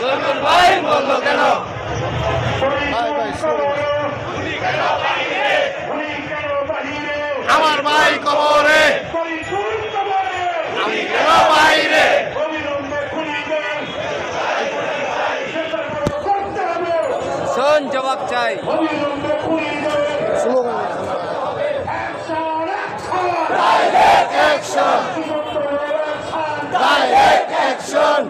জয়নুল ভাই বলল কেন? আমার ভাই কবরে, আমি কেন বাইরে? শোন জবাব চাই। Direct action! Direct action!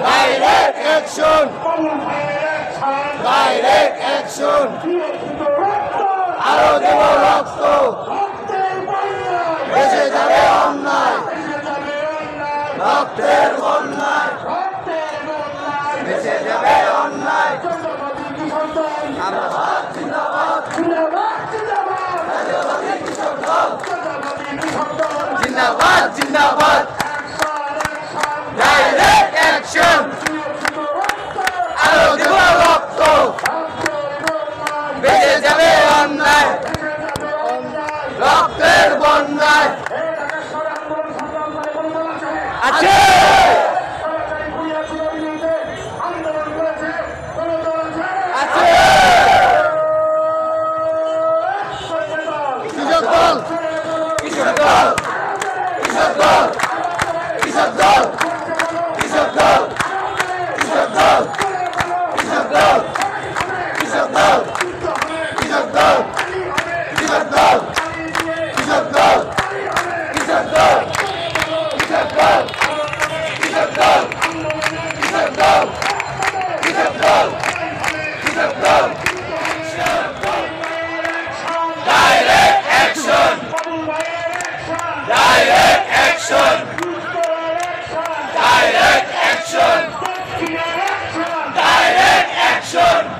Direct action! Direct action! আরো দেব রক্ত, বেঁচে যাবে অন্যায়, রক্তের বন্যায়, বেঁচে যাবে অন্যায়। জিন্দাবাদ জিন্দাবাদ, ডাইরেক্ট অ্যাকশন, আরো দেব রক্ত, বেঁচে যাবে অন্যায়, রক্তের বন্যায়। আছে আছে কৃষক দল, কৃষক দল, কৃষক দল, কৃষক দল, কৃষক দল, কৃষক দল, কৃষক দল, কৃষক দল, কৃষক দল, কৃষক দল, কৃষক দল, কৃষক দল, কৃষক দল, কৃষক দল, কৃষক দল, কৃষক দল, কৃষক দল। Direct action! Direct action! Direct action! Direct action!